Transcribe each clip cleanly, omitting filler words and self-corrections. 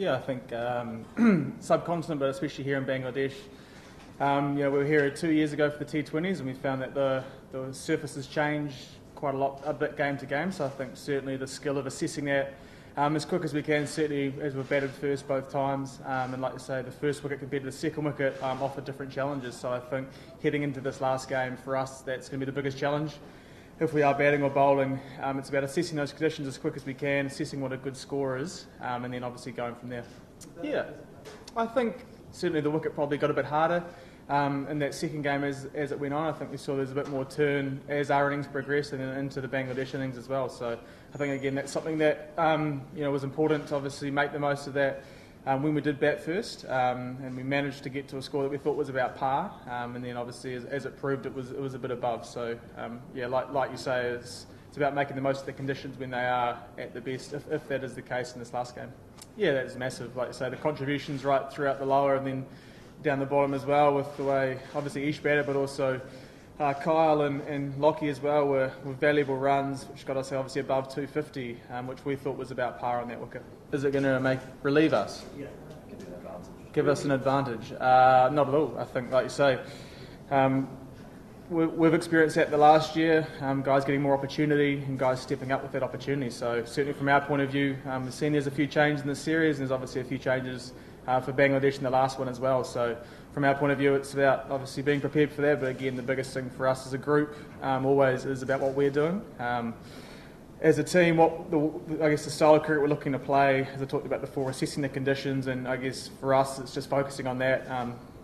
Yeah, I think subcontinent, but especially here in Bangladesh. We were here 2 years ago for the T20s, and we found that the surface has changed quite a bit game to game. So I think certainly the skill of assessing that as quick as we can, certainly as we've batted first both times, and like you say, the first wicket compared to the second wicket offer different challenges. So I think heading into this last game for us, that's going to be the biggest challenge. If we are batting or bowling, it's about assessing those conditions as quick as we can, assessing what a good score is, and then obviously going from there. Yeah, I think certainly the wicket probably got a bit harder in that second game as it went on. I think we saw there's a bit more turn as our innings progressed and then into the Bangladesh innings as well. So I think again that's something that was important to obviously make the most of that. When we did bat first, and we managed to get to a score that we thought was about par, and then obviously as it proved it was a bit above. So like you say, it's about making the most of the conditions when they are at the best, if that is the case in this last game. Yeah, that's massive. Like you say, the contributions right throughout the lower and then down the bottom as well, with the way obviously Ish batted, but also Kyle and Lockie as well were valuable runs, which got us obviously above 250, which we thought was about par on that wicket. Is it going to relieve us? Yeah, give you an advantage. Give us an advantage? Not at all. I think, like you say, we've experienced that the last year, guys getting more opportunity and guys stepping up with that opportunity. So certainly from our point of view, we've seen there's a few changes in the series, and there's obviously a few changes for Bangladesh in the last one as well. So from our point of view, it's about obviously being prepared for that, but again, the biggest thing for us as a group always is about what we're doing. As a team, I guess the style of cricket we're looking to play, as I talked about before, assessing the conditions, and I guess for us it's just focusing on that.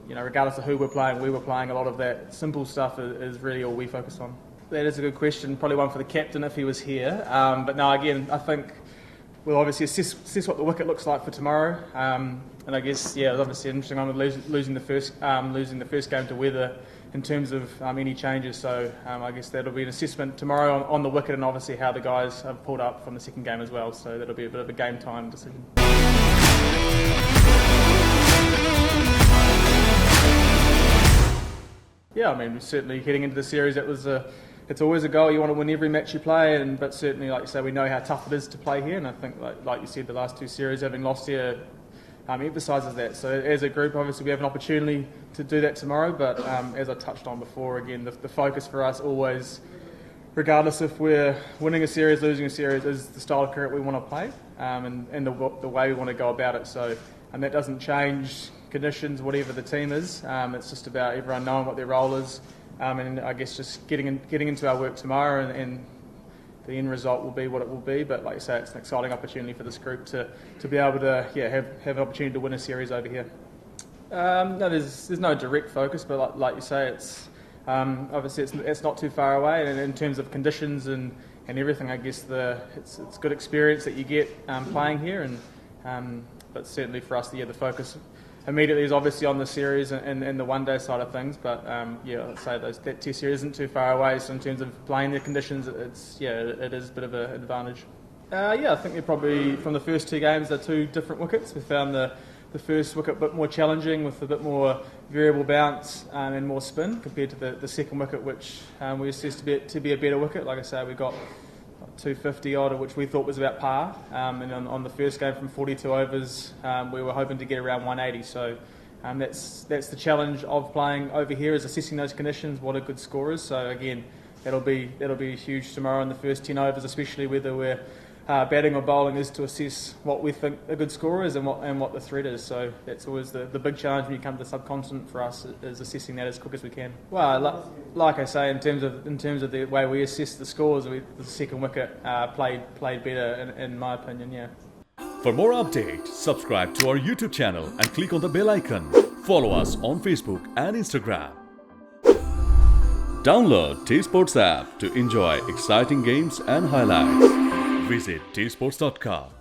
Regardless of who we're playing, where we're playing, a lot of that simple stuff is really all we focus on. That is a good question, probably one for the captain if he was here. But no, again, I think we'll obviously assess what the wicket looks like for tomorrow. And I guess, it's obviously an interesting one with losing the first game to weather in terms of any changes. So I guess that'll be an assessment tomorrow on the wicket, and obviously how the guys have pulled up from the second game as well. So that'll be a bit of a game time decision. Yeah, I mean, certainly heading into the series, it's always a goal. You want to win every match you play, but certainly, like you say, we know how tough it is to play here, and I think, like you said, the last two series, having lost here, emphasises that. So as a group, obviously, we have an opportunity to do that tomorrow, but as I touched on before, again, the focus for us always, regardless if we're winning a series, losing a series, is the style of cricket we want to play, and the way we want to go about it. So, and that doesn't change conditions, whatever the team is. It's just about everyone knowing what their role is, and I guess just getting into our work tomorrow, and the end result will be what it will be. But like you say, it's an exciting opportunity for this group to be able to have an opportunity to win a series over here. No, there's no direct focus, but like you say, it's obviously it's not too far away, and in terms of conditions and everything, I guess it's good experience that you get playing here, and but certainly for us, the focus immediately is obviously on the series and the one-day side of things, but I'd say that Test series isn't too far away. So in terms of playing the conditions, it is a bit of an advantage. I think they're probably, from the first two games, they're two different wickets. We found the first wicket a bit more challenging, with a bit more variable bounce and more spin compared to the second wicket, which we assessed to be a better wicket. Like I say, we got 250 odd, which we thought was about par, and on the first game from 42 overs, we were hoping to get around 180. So that's the challenge of playing over here, is assessing those conditions, what a good score is. So again, that'll be huge tomorrow in the first 10 overs, especially whether we're batting or bowling, is to assess what we think a good score is and what the threat is. So that's always the big challenge when you come to the subcontinent for us, is assessing that as quick as we can. Well, like I say, in terms of the way we assess the scores, the second wicket played better in my opinion. Yeah. For more updates, subscribe to our YouTube channel and click on the bell icon. Follow us on Facebook and Instagram. Download TSports app to enjoy exciting games and highlights. Visit TSports.com.